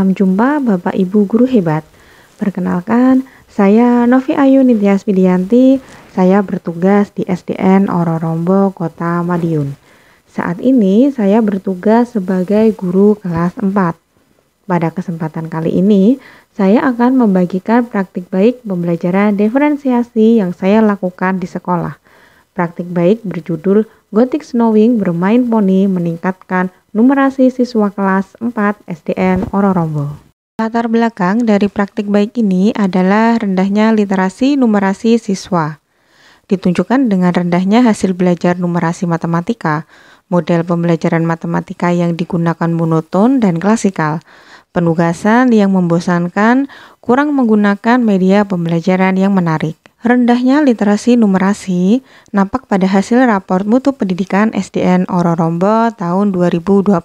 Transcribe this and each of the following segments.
Salam jumpa Bapak Ibu Guru Hebat. Perkenalkan, saya Novi Ayu Nitias Widianti. Saya bertugas di SDN Ororombo, Kota Madiun. Saat ini saya bertugas sebagai guru kelas 4. Pada kesempatan kali ini, saya akan membagikan praktik baik pembelajaran diferensiasi yang saya lakukan di sekolah. Praktik baik berjudul Gothic Snowing bermain poni meningkatkan numerasi siswa kelas 4 SDN Ororombo. Latar belakang dari praktik baik ini adalah rendahnya literasi numerasi siswa. Ditunjukkan dengan rendahnya hasil belajar numerasi matematika, model pembelajaran matematika yang digunakan monoton dan klasikal, penugasan yang membosankan, kurang menggunakan media pembelajaran yang menarik. Rendahnya literasi numerasi nampak pada hasil rapor mutu pendidikan SDN Ororombo tahun 2021.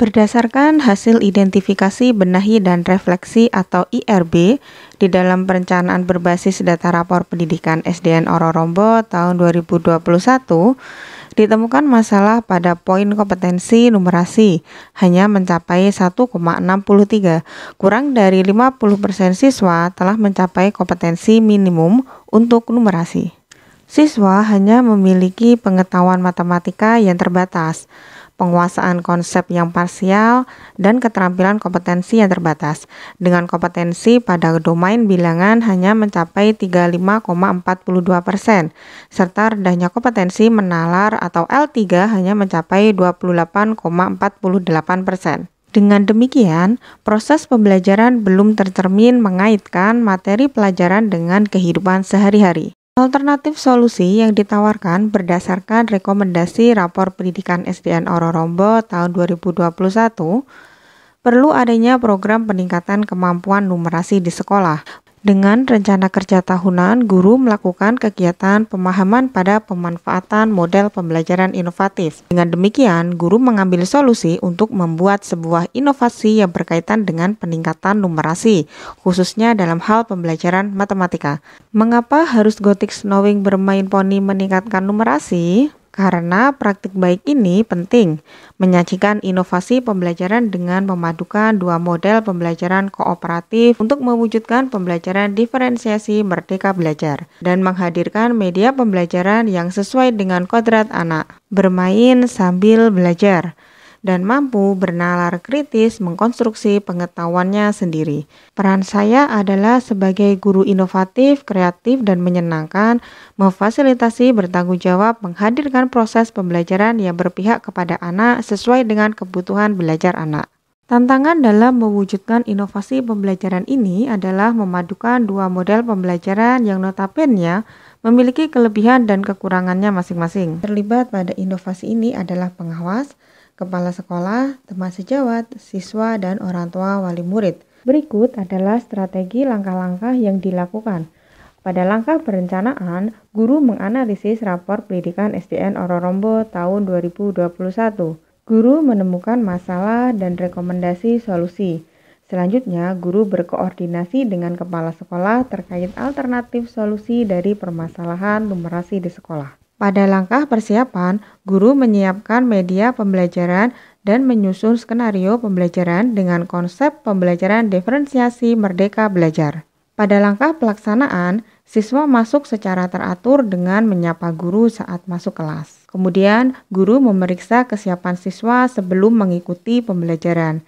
Berdasarkan hasil identifikasi benahi dan refleksi atau IRB di dalam perencanaan berbasis data rapor pendidikan SDN Ororombo tahun 2021, ditemukan masalah pada poin kompetensi numerasi hanya mencapai 1,63. Kurang dari 50% siswa telah mencapai kompetensi minimum untuk numerasi. Siswa hanya memiliki pengetahuan matematika yang terbatas, penguasaan konsep yang parsial, dan keterampilan kompetensi yang terbatas. Dengan kompetensi pada domain bilangan hanya mencapai 35,42%, serta rendahnya kompetensi menalar atau L3 hanya mencapai 28,48%. Dengan demikian, proses pembelajaran belum tercermin mengaitkan materi pelajaran dengan kehidupan sehari-hari. Alternatif solusi yang ditawarkan berdasarkan rekomendasi rapor pendidikan SDN Ororombo tahun 2021, perlu adanya program peningkatan kemampuan numerasi di sekolah. Dengan rencana kerja tahunan, guru melakukan kegiatan pemahaman pada pemanfaatan model pembelajaran inovatif. Dengan demikian, guru mengambil solusi untuk membuat sebuah inovasi yang berkaitan dengan peningkatan numerasi, khususnya dalam hal pembelajaran matematika. Mengapa harus Gothic Snowing bermain poni meningkatkan numerasi? Karena praktik baik ini penting, menyajikan inovasi pembelajaran dengan memadukan dua model pembelajaran kooperatif untuk mewujudkan pembelajaran diferensiasi merdeka belajar, dan menghadirkan media pembelajaran yang sesuai dengan kodrat anak, bermain sambil belajar, dan mampu bernalar kritis mengkonstruksi pengetahuannya sendiri. Peran saya adalah sebagai guru inovatif, kreatif, dan menyenangkan, memfasilitasi bertanggung jawab menghadirkan proses pembelajaran yang berpihak kepada anak sesuai dengan kebutuhan belajar anak. Tantangan dalam mewujudkan inovasi pembelajaran ini adalah memadukan dua model pembelajaran yang notabene memiliki kelebihan dan kekurangannya masing-masing. Terlibat pada inovasi ini adalah pengawas, kepala sekolah, teman sejawat, siswa, dan orang tua wali murid. Berikut adalah strategi langkah-langkah yang dilakukan. Pada langkah perencanaan, guru menganalisis rapor pendidikan SDN Ororombo tahun 2021. Guru menemukan masalah dan rekomendasi solusi. Selanjutnya, guru berkoordinasi dengan kepala sekolah terkait alternatif solusi dari permasalahan numerasi di sekolah. Pada langkah persiapan, guru menyiapkan media pembelajaran dan menyusun skenario pembelajaran dengan konsep pembelajaran diferensiasi merdeka belajar. Pada langkah pelaksanaan, siswa masuk secara teratur dengan menyapa guru saat masuk kelas. Kemudian, guru memeriksa kesiapan siswa sebelum mengikuti pembelajaran.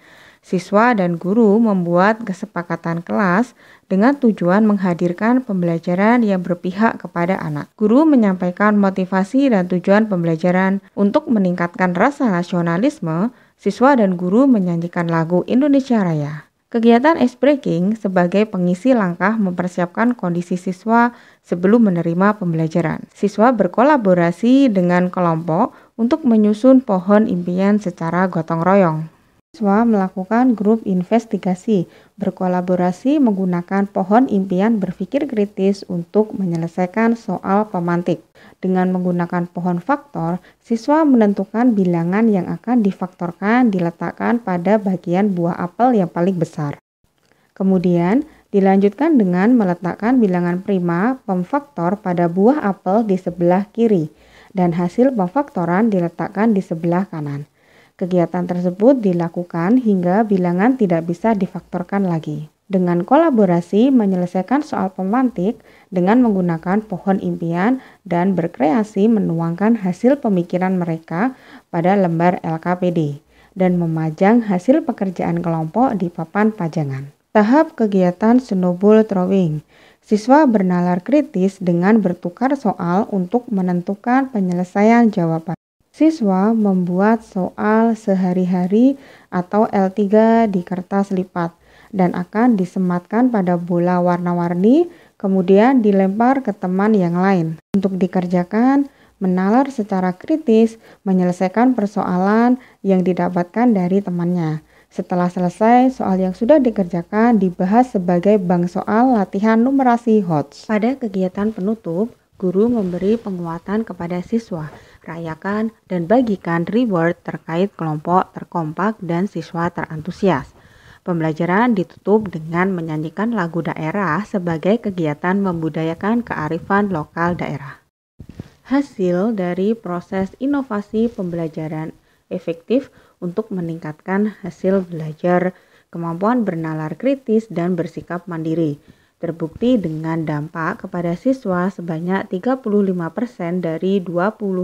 Siswa dan guru membuat kesepakatan kelas dengan tujuan menghadirkan pembelajaran yang berpihak kepada anak. Guru menyampaikan motivasi dan tujuan pembelajaran untuk meningkatkan rasa nasionalisme. Siswa dan guru menyanyikan lagu Indonesia Raya. Kegiatan ice breaking sebagai pengisi langkah mempersiapkan kondisi siswa sebelum menerima pembelajaran. Siswa berkolaborasi dengan kelompok untuk menyusun pohon impian secara gotong royong. Siswa melakukan grup investigasi, berkolaborasi menggunakan pohon impian berpikir kritis untuk menyelesaikan soal pemantik. Dengan menggunakan pohon faktor, siswa menentukan bilangan yang akan difaktorkan diletakkan pada bagian buah apel yang paling besar. Kemudian, dilanjutkan dengan meletakkan bilangan prima pemfaktor pada buah apel di sebelah kiri, dan hasil pemfaktoran diletakkan di sebelah kanan. Kegiatan tersebut dilakukan hingga bilangan tidak bisa difaktorkan lagi. Dengan kolaborasi menyelesaikan soal pemantik dengan menggunakan pohon impian dan berkreasi menuangkan hasil pemikiran mereka pada lembar LKPD dan memajang hasil pekerjaan kelompok di papan pajangan. Tahap kegiatan snowball throwing. Siswa bernalar kritis dengan bertukar soal untuk menentukan penyelesaian jawaban. Siswa membuat soal sehari-hari atau L3 di kertas lipat dan akan disematkan pada bola warna-warni, kemudian dilempar ke teman yang lain. Untuk dikerjakan, menalar secara kritis, menyelesaikan persoalan yang didapatkan dari temannya. Setelah selesai, soal yang sudah dikerjakan dibahas sebagai bank soal latihan numerasi HOTS. Pada kegiatan penutup, guru memberi penguatan kepada siswa, rayakan dan bagikan reward terkait kelompok terkompak dan siswa terantusias. Pembelajaran ditutup dengan menyanyikan lagu daerah sebagai kegiatan membudayakan kearifan lokal daerah. Hasil dari proses inovasi pembelajaran efektif untuk meningkatkan hasil belajar, kemampuan bernalar kritis dan bersikap mandiri. Terbukti dengan dampak kepada siswa sebanyak 35% dari 20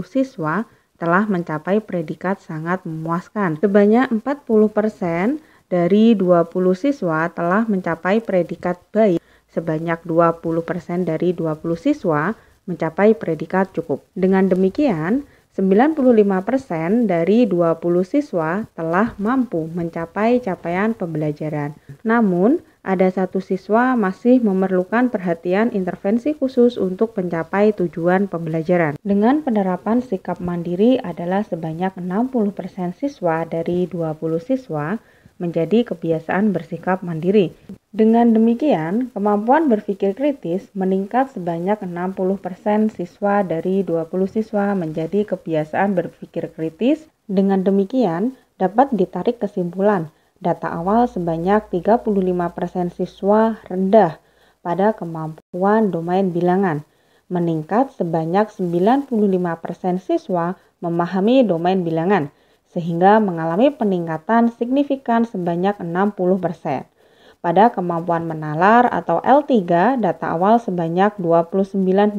siswa telah mencapai predikat sangat memuaskan. Sebanyak 40% dari 20 siswa telah mencapai predikat baik. Sebanyak 20% dari 20 siswa mencapai predikat cukup. Dengan demikian, 95% dari 20 siswa telah mampu mencapai capaian pembelajaran. Namun, ada satu siswa masih memerlukan perhatian intervensi khusus untuk mencapai tujuan pembelajaran. Dengan penerapan sikap mandiri adalah sebanyak 60% siswa dari 20 siswa menjadi kebiasaan bersikap mandiri. Dengan demikian, kemampuan berpikir kritis meningkat sebanyak 60% siswa dari 20 siswa menjadi kebiasaan berpikir kritis. Dengan demikian, dapat ditarik kesimpulan, data awal sebanyak 35% siswa rendah pada kemampuan domain bilangan. Meningkat sebanyak 95% siswa memahami domain bilangan, sehingga mengalami peningkatan signifikan sebanyak 60%. Pada kemampuan menalar atau L3, data awal sebanyak 29%.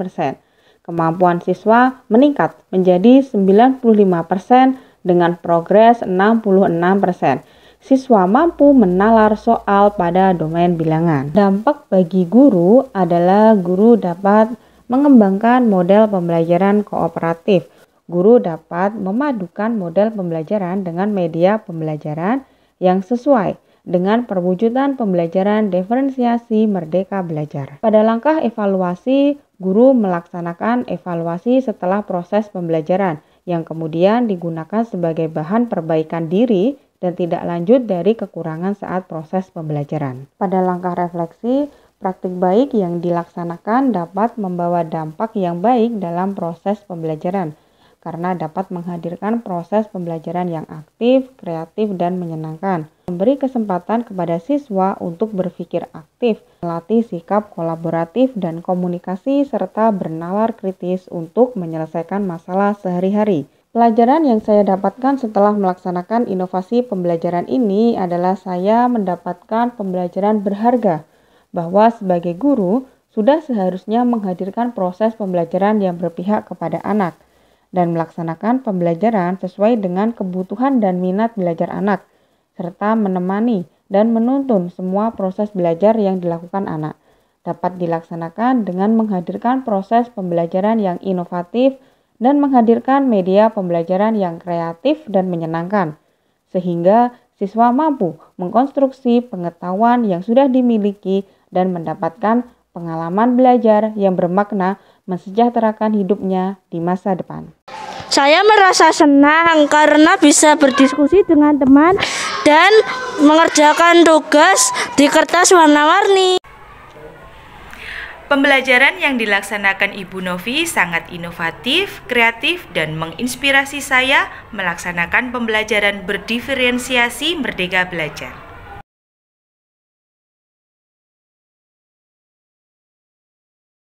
Kemampuan siswa meningkat menjadi 95% dengan progres 66%. Siswa mampu menalar soal pada domain bilangan. Dampak bagi guru adalah guru dapat mengembangkan model pembelajaran kooperatif. Guru dapat memadukan model pembelajaran dengan media pembelajaran yang sesuai dengan perwujudan pembelajaran diferensiasi merdeka belajar. Pada langkah evaluasi, guru melaksanakan evaluasi setelah proses pembelajaran yang kemudian digunakan sebagai bahan perbaikan diri dan tidak lanjut dari kekurangan saat proses pembelajaran. Pada langkah refleksi, praktik baik yang dilaksanakan dapat membawa dampak yang baik dalam proses pembelajaran karena dapat menghadirkan proses pembelajaran yang aktif, kreatif, dan menyenangkan. Memberi kesempatan kepada siswa untuk berpikir aktif, melatih sikap kolaboratif dan komunikasi, serta bernalar kritis untuk menyelesaikan masalah sehari-hari. Pelajaran yang saya dapatkan setelah melaksanakan inovasi pembelajaran ini adalah saya mendapatkan pembelajaran berharga, bahwa sebagai guru sudah seharusnya menghadirkan proses pembelajaran yang berpihak kepada anak, dan melaksanakan pembelajaran sesuai dengan kebutuhan dan minat belajar anak, serta menemani dan menuntun semua proses belajar yang dilakukan anak. Dapat dilaksanakan dengan menghadirkan proses pembelajaran yang inovatif dan menghadirkan media pembelajaran yang kreatif dan menyenangkan, sehingga siswa mampu mengkonstruksi pengetahuan yang sudah dimiliki dan mendapatkan pengalaman belajar yang bermakna mensejahterakan hidupnya di masa depan. Saya merasa senang karena bisa berdiskusi dengan teman dan mengerjakan tugas di kertas warna-warni. Pembelajaran yang dilaksanakan Ibu Novi sangat inovatif, kreatif, dan menginspirasi saya melaksanakan pembelajaran berdiferensiasi merdeka belajar.